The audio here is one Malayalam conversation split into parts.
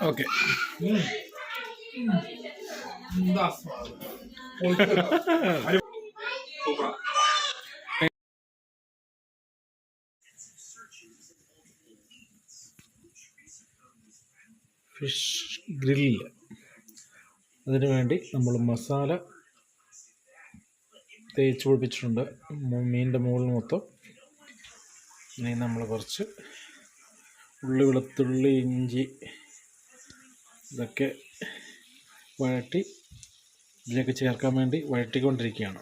ഓക്കെ. ഫിഷ് ഗ്രില്ല്, അതിനു വേണ്ടി നമ്മൾ മസാല തേച്ച് പിടിപ്പിച്ചിട്ടുണ്ട് മീനിൻ്റെ മുകളിൽ മൊത്തം. ഇനി നമ്മൾ കുറച്ച് ഉള്ളി, വെളുത്തുള്ളി, ഇഞ്ചി ഇതൊക്കെ വഴറ്റി ഇതിലേക്ക് ചേർക്കാൻ വേണ്ടി വഴറ്റിക്കൊണ്ടിരിക്കുകയാണ്.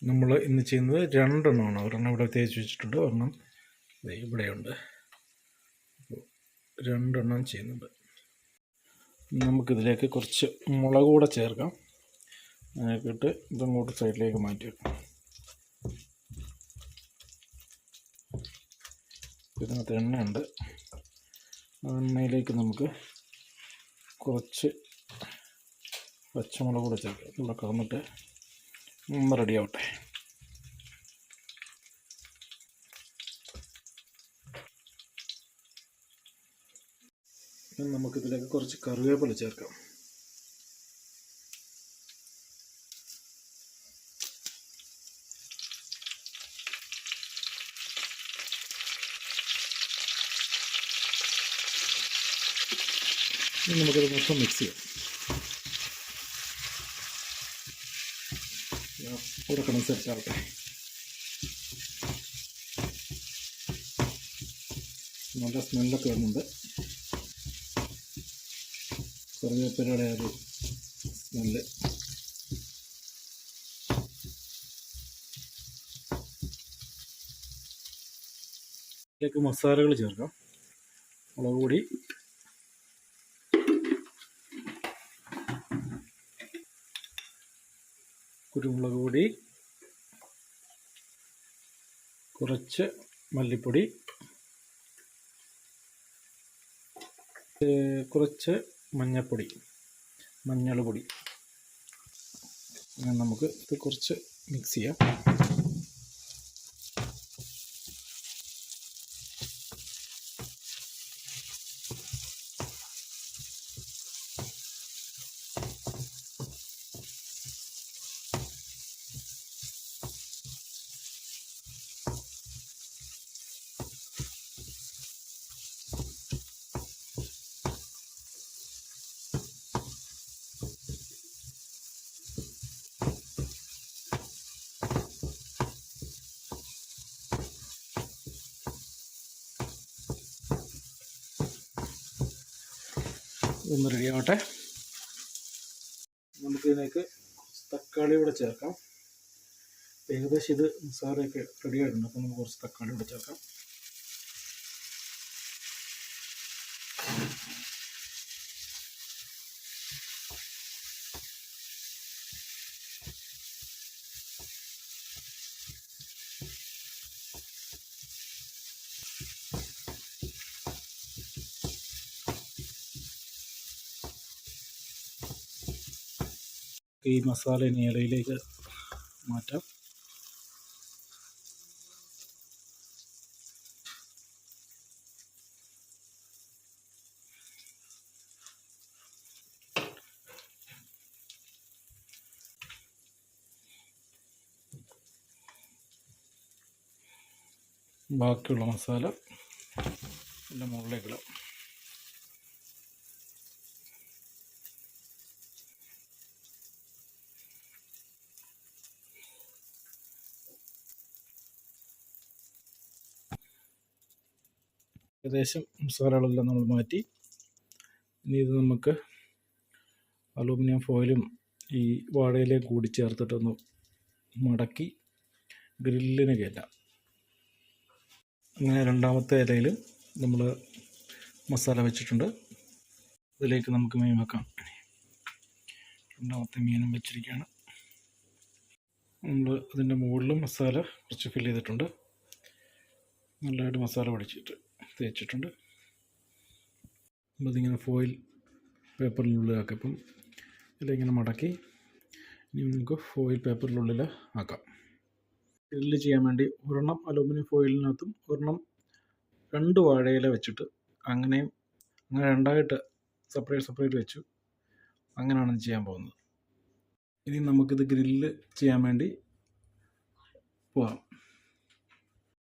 നമ്മൾ ഇന്ന് ചെയ്യുന്നത് 2 എണ്ണമാണ്. ഒരെണ്ണം ഇവിടെ തേച്ച് വെച്ചിട്ടുണ്ട്, ഒരെണ്ണം ഇവിടെയുണ്ട്. 2 എണ്ണം ചെയ്യുന്നുണ്ട്. നമുക്കിതിലേക്ക് കുറച്ച് മുളക് കൂടെ ചേർക്കാം. അതിനൊക്കെ ഇതങ്ങോട്ട് സൈഡിലേക്ക് മാറ്റി വെക്കാം. ഇതിനകത്ത് എണ്ണയുണ്ട്. എണ്ണയിലേക്ക് നമുക്ക് കുറച്ച് പച്ചമുളക് കൂടെ ചേർക്കാം. ഇവിടെ കറന്നിട്ട് ഒന്ന് റെഡി ആവട്ടെ. നമുക്കിതിലേക്ക് കുറച്ച് കറിവേപ്പില ചേർക്കാം. നമുക്കത് മൊത്തം മിക്സ് ചെയ്യാം. ഇവിടെ കിടന്ന് സെറ്റാവട്ടെ. നല്ല സ്മെല്ലൊക്കെ വരുന്നുണ്ട്. കറിവേപ്പിലയുടെ ഒരു സ്മെല്ല്. ഇതിലേക്ക് മസാലകൾ ചേർക്കാം. മുളക് പൊടി, കുരുമുളക് പൊടി, കുറച്ച് മല്ലിപ്പൊടി, കുറച്ച് മഞ്ഞൾപ്പൊടി, മഞ്ഞൾ പൊടി. അങ്ങനെ നമുക്ക് ഇത് കുറച്ച് മിക്സ് ചെയ്യാം. ഒന്ന് റെഡി ആവട്ടെ. നമുക്കിതിലേക്ക് തക്കാളി കൂടെ ചേർക്കാം. ഏകദേശം ഇത് മസാലയൊക്കെ റെഡി ആയിട്ടുണ്ട്. അപ്പോൾ നമുക്ക് കുറച്ച് തക്കാളി കൂടെ ചേർക്കാം. ഈ മസാല ഇനി ഇലയിലേക്ക് മാറ്റാം. ബാക്കിയുള്ള മസാല എൻ്റെ മുകളിലേക്ക് ഇടാം. ഏകദേശം മസാലകളെല്ലാം നമ്മൾ മാറ്റി. ഇനി ഇത് നമുക്ക് അലൂമിനിയം ഫോയിലും ഈ വാഴയിലയും കൂടി ചേർത്തിട്ടൊന്ന് മടക്കി ഗ്രില്ലിന് കയറ്റാം. അങ്ങനെ രണ്ടാമത്തെ ഇലയിലും നമ്മൾ മസാല വെച്ചിട്ടുണ്ട്. ഇതിലേക്ക് നമുക്ക് മീൻ വെക്കാം. രണ്ടാമത്തെ മീനും വെച്ചിരിക്കുകയാണ്. നമ്മൾ അതിൻ്റെ മുകളിലും മസാല കുറച്ച് ഫില്ല് ചെയ്തിട്ടുണ്ട്. നല്ലതായിട്ട് മസാല പിടിച്ചിട്ട് തേച്ചിട്ടുണ്ട്. നമ്മളിതിങ്ങനെ ഫോയിൽ പേപ്പറിനുള്ളിലാക്കാം. ഇപ്പം ഇതിലിങ്ങനെ മടക്കി ഇനി നമുക്ക് ഫോയിൽ പേപ്പറിനുള്ളിൽ ആക്കാം. ഗ്രില്ല് ചെയ്യാൻ വേണ്ടി ഒരെണ്ണം അലൂമിനിയം ഫോയിലിനകത്തും ഒരെണ്ണം 2 വാഴയില വെച്ചിട്ട് അങ്ങനെയും അങ്ങനെ രണ്ടായിട്ട് സെപ്പറേറ്റ് വെച്ചു. അങ്ങനെയാണ് ഇത് ചെയ്യാൻ പോകുന്നത്. ഇനി നമുക്കിത് ഗ്രില്ല് ചെയ്യാൻ വേണ്ടി പോവാം.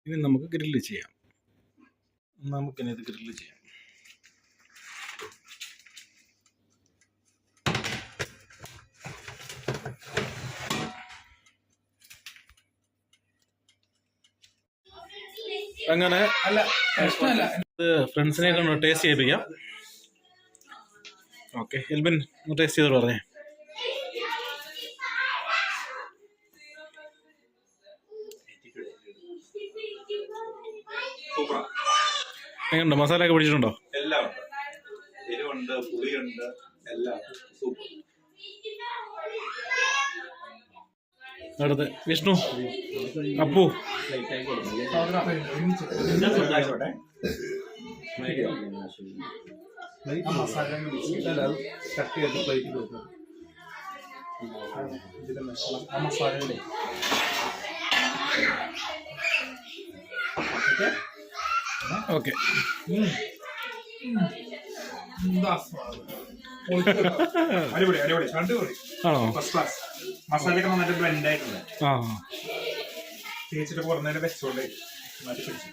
ഇനി നമുക്ക് ഗ്രില്ല് ചെയ്യാം. നമുക്കിനി ഇത് ഗ്രില്ല് ചെയ്യാം. അങ്ങനെ ഇത് ഫ്രണ്ട്സിനെ കൊണ്ട് ടേസ്റ്റ് ചെയ്യിപ്പിക്കാം. ഓക്കെ, എൽബിൻ ഒന്ന് ടേസ്റ്റ് ചെയ്തോളൂ പറഞ്ഞേ. എങ്ങനെയുണ്ട്? മസാല ഒക്കെ പിടിച്ചിട്ടുണ്ടോ? എല്ലാം ഉണ്ട്. എരിവുണ്ട്, പുളിയുണ്ട്, എല്ലാം സൂപ്പർ. അടുത്ത് വിഷ്ണു, അപ്പു. ഓക്കെ, അടിപൊളി അടിപൊളി അടിപൊളി. ആണോ? First class. മസാലയൊക്കെ നന്നായിട്ട് ബ്ലെൻഡ് ആയിട്ടുണ്ട്. ആ, തേച്ചിട്ട് പുറന്നേരം വെച്ചോണ്ട് നന്നായിട്ട് പിടിച്ചു.